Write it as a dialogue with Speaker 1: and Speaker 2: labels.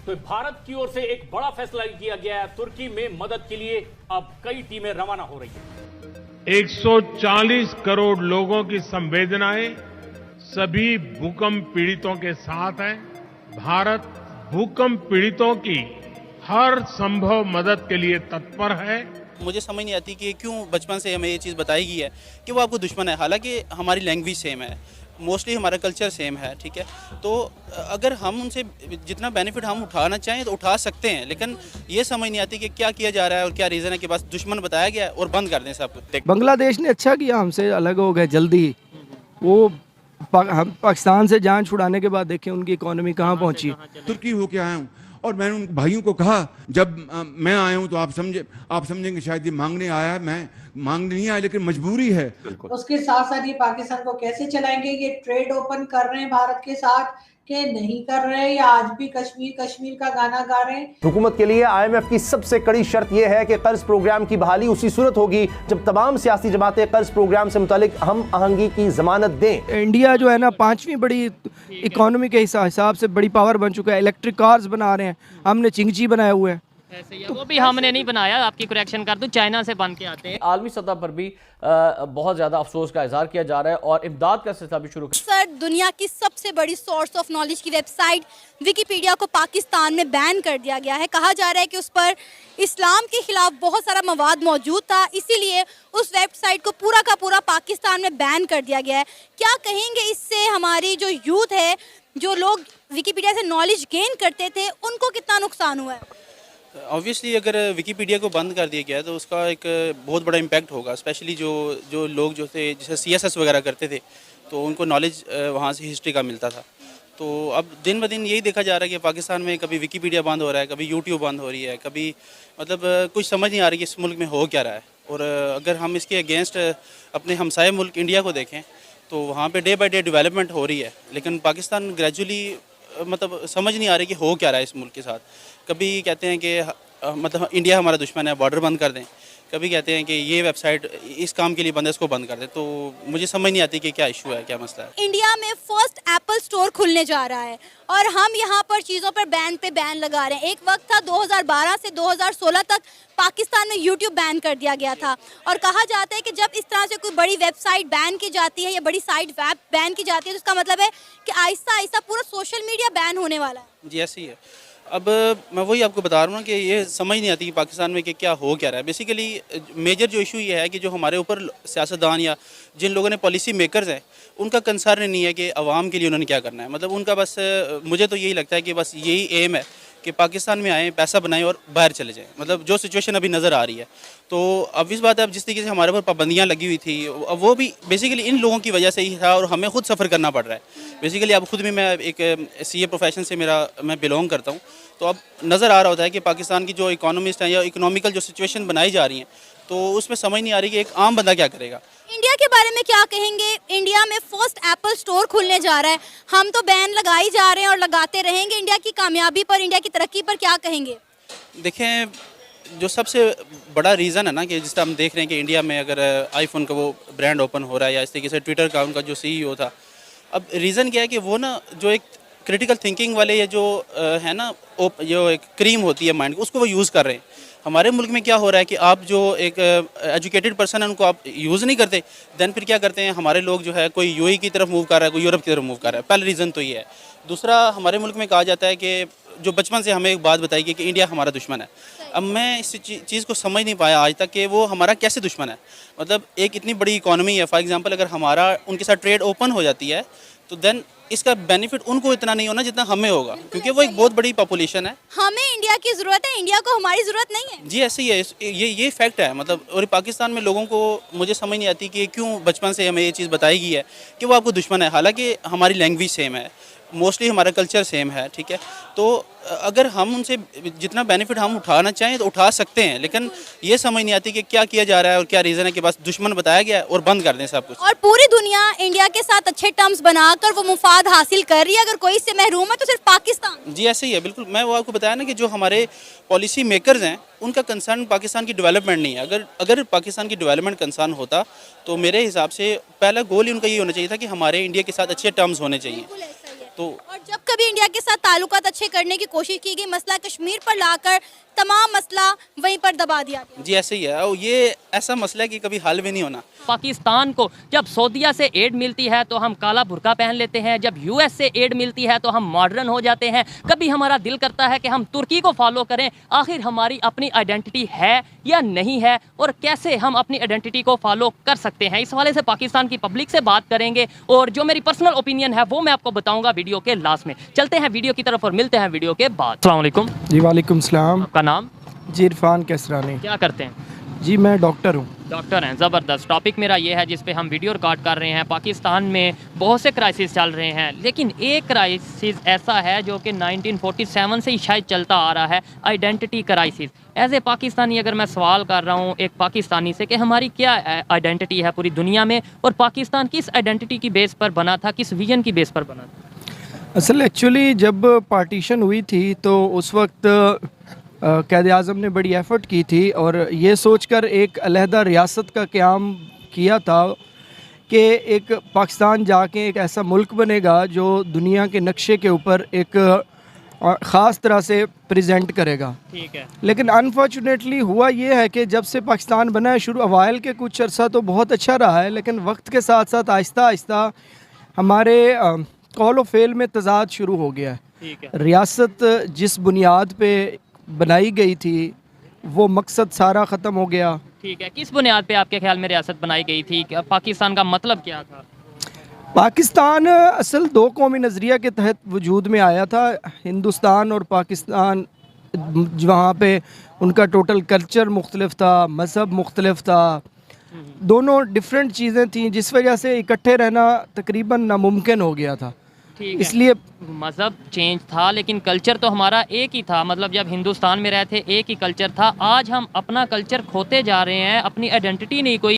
Speaker 1: तो भारत की ओर से एक बड़ा फैसला किया गया है। तुर्की में मदद के लिए अब कई टीमें रवाना हो रही हैं।
Speaker 2: 140 करोड़ लोगों की संवेदनाएं सभी भूकंप पीड़ितों के साथ है। भारत भूकंप पीड़ितों की हर संभव मदद के लिए तत्पर है।
Speaker 3: मुझे समझ नहीं आती कि क्यों बचपन से हमें ये चीज़ बताई गई है कि वो आपको दुश्मन है। हालांकि हमारी लैंग्वेज सेम है, मोस्टली हमारा कल्चर सेम है, ठीक है। तो अगर हम उनसे जितना बेनिफिट हम उठाना चाहें तो उठा सकते हैं, लेकिन ये समझ नहीं आती कि क्या किया जा रहा है और क्या रीज़न है कि बस दुश्मन बताया गया है और बंद कर दें सब कुछ।
Speaker 4: बांग्लादेश ने अच्छा किया, हमसे अलग हो गए जल्दी। वो हम पाकिस्तान से जान छुड़ाने के बाद देखें उनकी इकोनॉमी कहाँ पहुंची।
Speaker 5: तुर्की होके आया हूँ और मैंने उन भाइयों को कहा जब मैं आया हूँ तो आप समझेंगे शायद ये मांगने आया है। मैं मांगने नहीं आया, लेकिन मजबूरी है।
Speaker 6: उसके साथ साथ ये पाकिस्तान को कैसे चलाएंगे, ये ट्रेड ओपन कर रहे हैं भारत के साथ कि नहीं कर रहे हैं, या आज भी कश्मीर कश्मीर का गाना गा रहे हैं।
Speaker 7: हुकूमत के लिए IMF की सबसे कड़ी शर्त यह है कि कर्ज प्रोग्राम की बहाली उसी सूरत होगी जब तमाम सियासी जमातें कर्ज प्रोग्राम से मुतालिक हम आहंगी की जमानत दें।
Speaker 4: इंडिया जो है ना 5वीं बड़ी इकोनॉमी के हिसाब से बड़ी पावर बन चुका है। इलेक्ट्रिक कार्स बना रहे हैं, हमने चिंगजी बनाए हुए हैं।
Speaker 8: तो वो भी हमने नहीं बनाया, आपकी करेक्शन कर दूं, चाइना से बन के आते हैं।
Speaker 9: आलमी सतह पर भी बहुत ज़्यादा अफसोस का इजहार किया जा रहा है और इमदाद का सिलसिला भी शुरू
Speaker 10: सर, दुनिया की सबसे बड़ी सोर्स ऑफ नॉलेज की वेबसाइट विकिपीडिया को पाकिस्तान में बैन कर दिया गया है। कहा जा रहा है कि उस पर इस्लाम के खिलाफ बहुत सारा मवाद मौजूद था, इसीलिए उस वेबसाइट को पूरा का पूरा पाकिस्तान में बैन कर दिया गया है। क्या कहेंगे इससे हमारी जो यूथ है, जो लोग विकिपीडिया से नॉलेज गेन करते थे, उनको कितना नुकसान हुआ है?
Speaker 3: ऑब्वियसली अगर विकिपीडिया को बंद कर दिया गया है तो उसका एक बहुत बड़ा इम्पैक्ट होगा। स्पेशली जो लोग जो थे जैसे CSS वगैरह करते थे तो उनको नॉलेज वहाँ से हिस्ट्री का मिलता था। तो अब दिन ब दिन यही देखा जा रहा है कि पाकिस्तान में कभी विकिपीडिया बंद हो रहा है, कभी YouTube बंद हो रही है, कभी मतलब कुछ समझ नहीं आ रही कि इस मुल्क में हो क्या रहा है। और अगर हम इसके अगेंस्ट अपने हमसाये मुल्क इंडिया को देखें तो वहाँ पे डे बाय डे डेवलपमेंट हो रही है, लेकिन पाकिस्तान ग्रेजुअली मतलब समझ नहीं आ रही कि हो क्या रहा है इस मुल्क के साथ। कभी कहते हैं कि मतलब इंडिया हमारा दुश्मन है, बॉर्डर बंद कर दें, कभी कहते हैं कि ये वेबसाइट इस काम के लिए बंद है, इसको बंद कर दें। तो मुझे समझ नहीं आती कि क्या इशू है, क्या मसला है।
Speaker 10: इंडिया में फर्स्ट एप्पल स्टोर खुलने जा रहा है और हम यहाँ पर चीज़ों पर बैन पे बैन लगा रहे हैं। एक वक्त था 2012 से 2016 तक पाकिस्तान में YouTube बैन कर दिया गया था और कहा जाता है कि जब इस तरह से कोई बड़ी वेबसाइट बैन की जाती है या बड़ी साइट वेब बैन की जाती है तो उसका मतलब है कि आहिस्ता आहिस्ता पूरा सोशल मीडिया बैन होने वाला है।
Speaker 3: जी ऐसे ही है। अब मैं वही आपको बता रहा हूँ कि ये समझ नहीं आती कि पाकिस्तान में कि क्या हो क्या रहा है। बेसिकली मेजर जो इशू ये है कि जो हमारे ऊपर सियासतदान या जिन लोगों ने पॉलिसी मेकर्स हैं उनका कंसर्न नहीं है कि अवाम के लिए उन्होंने क्या करना है। मतलब उनका बस मुझे तो यही लगता है कि बस यही एम है कि पाकिस्तान में आएँ, पैसा बनाएं और बाहर चले जाएं। मतलब जो सिचुएशन अभी नज़र आ रही है तो अब इस बात है, अब जिस तरीके से हमारे ऊपर पाबंदियाँ लगी हुई थी अब वो भी बेसिकली इन लोगों की वजह से ही था और हमें खुद सफ़र करना पड़ रहा है। बेसिकली अब खुद भी मैं एक CA प्रोफेशन से मैं बिलोंग करता हूँ, तो अब नज़र आ रहा होता है कि पाकिस्तान की जो इकोनॉमिस्ट हैं या इकोनॉमिकल जो सिचुएशन बनाई जा रही हैं तो उसमें समझ नहीं आ रही कि एक आम बंदा क्या करेगा।
Speaker 10: इंडिया के बारे में क्या कहेंगे? इंडिया में फर्स्ट एप्पल स्टोर खुलने जा रहा है, हम तो बैन लगाई जा रहे हैं और लगाते रहेंगे। इंडिया की कामयाबी पर, इंडिया की तरक्की पर क्या कहेंगे?
Speaker 3: देखें, जो सबसे बड़ा रीज़न है ना कि जिस तरह हम देख रहे हैं कि इंडिया में अगर आईफोन का वो ब्रांड ओपन हो रहा है या इस तरीके से ट्विटर का उनका जो CEO था, अब रीज़न क्या है कि वो ना जो एक क्रिटिकल थिंकिंग वाले ये जो है ना जो एक क्रीम होती है माइंड, उसको वो यूज़ कर रहे हैं। हमारे मुल्क में क्या हो रहा है कि आप जो एक एजुकेटेड पर्सन है उनको आप यूज़ नहीं करते, देन फिर क्या करते हैं हमारे लोग जो है कोई UAE की तरफ मूव कर रहा है, कोई यूरोप की तरफ मूव कर रहा है। पहला रीज़न तो ये है। दूसरा, हमारे मुल्क में कहा जाता है कि जो बचपन से हमें एक बात बताई गई कि इंडिया हमारा दुश्मन है। अब मैं इस चीज़ को समझ नहीं पाया आज तक कि वो हमारा कैसे दुश्मन है। मतलब एक इतनी बड़ी इकॉनमी है, फॉर एग्जांपल अगर हमारा उनके साथ ट्रेड ओपन हो जाती है तो देन इसका बेनिफिट उनको इतना नहीं होना जितना हमें होगा, क्योंकि वो एक बहुत बड़ी पॉपुलेशन है।
Speaker 10: हमें इंडिया की ज़रूरत है, इंडिया को हमारी ज़रूरत नहीं है।
Speaker 3: जी ऐसे ही है, ये फैक्ट है। मतलब और पाकिस्तान में लोगों को मुझे समझ नहीं आती कि क्यों बचपन से हमें ये चीज़ बताई गई है कि वो आपको दुश्मन है। हालांकि हमारी लैंग्वेज सेम है, मोस्टली हमारा कल्चर सेम है, ठीक है। तो अगर हम उनसे जितना बेनिफिट हम उठाना चाहें तो उठा सकते हैं, लेकिन ये समझ नहीं आती कि क्या किया जा रहा है और क्या रीज़न है कि बस दुश्मन बताया गया है और बंद कर दें सब कुछ।
Speaker 10: और पूरी दुनिया इंडिया के साथ अच्छे टर्म्स बनाकर वो मुफाद हासिल कर रही है, अगर कोई इससे महरूम है तो सिर्फ पाकिस्तान।
Speaker 3: जी ऐसे ही है, बिल्कुल। मैं वो आपको बताया ना कि जो हमारे पॉलिसी मेकर्स हैं उनका कंसर्न पाकिस्तान की डेवलपमेंट नहीं है। अगर पाकिस्तान की डेवलपमेंट कंसर्न होता तो मेरे हिसाब से पहला गोल ही उनका ये होना चाहिए था कि हमारे इंडिया के साथ अच्छे टर्म्स होने चाहिए। तो
Speaker 10: और जब कभी इंडिया के साथ ताल्लुकात अच्छे करने की कोशिश की गई, मसला कश्मीर पर लाकर तमाम मसला वहीं पर दबा दिया गया।
Speaker 3: जी ऐसे ही है, और ये ऐसा मसला है कि कभी हल भी नहीं होना।
Speaker 8: पाकिस्तान को जब सऊदीया से एड मिलती है तो हम काला बुर्का पहन लेते हैं, जब यूएस से एड मिलती है तो हम मॉडर्न हो जाते हैं। कभी हमारा दिल करता है कि हम तुर्की को फॉलो करें। आखिर हमारी अपनी आइडेंटिटी है या नहीं है, और कैसे हम अपनी आइडेंटिटी को फॉलो कर सकते हैं, इस हवाले से पाकिस्तान की पब्लिक से बात करेंगे। और जो मेरी पर्सनल ओपिनियन है वो मैं आपको बताऊंगा वीडियो के लास्ट में। चलते हैं वीडियो की तरफ और मिलते हैं वीडियो के बाद। अस्सलाम वालेकुम।
Speaker 4: जी वालेकुम सलाम।
Speaker 8: आपका नाम?
Speaker 4: जी इरफान कैसरानी।
Speaker 8: क्या करते हैं?
Speaker 4: जी मैं डॉक्टर हूँ।
Speaker 8: डॉक्टर हैं, ज़बरदस्त। टॉपिक मेरा ये है जिस पे हम वीडियो रिकॉर्ड कर रहे हैं। पाकिस्तान में बहुत से क्राइसिस चल रहे हैं, लेकिन एक क्राइसिस ऐसा है जो कि 1947 से ही शायद चलता आ रहा है, identity crisis. As a Pakistani अगर मैं सवाल कर रहा हूँ एक पाकिस्तानी से कि हमारी क्या आइडेंटिटी है पूरी दुनिया में, और पाकिस्तान किस आइडेंटिटी की बेस पर बना था, किस विजन की बेस पर बना था?
Speaker 4: असल एक्चुअली जब पार्टीशन हुई थी तो उस वक्त क़ायद आज़म ने बड़ी एफ़र्ट की थी और ये सोचकर एक अलहदा रियासत का क़याम किया था कि एक पाकिस्तान जाके एक ऐसा मुल्क बनेगा जो दुनिया के नक्शे के ऊपर एक ख़ास तरह से प्रेजेंट करेगा।
Speaker 8: ठीक है।
Speaker 4: लेकिन अनफॉर्चुनेटली हुआ ये है कि जब से पाकिस्तान बना है, शुरू अवाइल के कुछ अर्सा तो बहुत अच्छा रहा है, लेकिन वक्त के साथ साथ आहिस्ता आहिस्ता हमारे कौल व फ़ेल में तज़ाद शुरू हो गया है।
Speaker 8: ठीक है।
Speaker 4: रियासत जिस बुनियाद पे बनाई गई थी वो मकसद सारा ख़त्म हो गया।
Speaker 8: ठीक है। किस बुनियाद पे आपके ख्याल में रियासत बनाई गई थी? पाकिस्तान का मतलब क्या था?
Speaker 4: पाकिस्तान असल दो कौमी नज़रिया के तहत वजूद में आया था। हिंदुस्तान और पाकिस्तान, वहाँ पे उनका टोटल कल्चर मुख्तलिफ था, मज़हब मुख्तलिफ था, दोनों डिफरेंट चीज़ें थी, जिस वजह से इकट्ठे रहना तकरीबन नामुमकिन हो गया था। इसलिए
Speaker 8: मज़हब चेंज था लेकिन कल्चर तो हमारा एक ही था। मतलब जब हिंदुस्तान में रहते एक ही कल्चर था। आज हम अपना कल्चर खोते जा रहे हैं, अपनी आइडेंटिटी नहीं कोई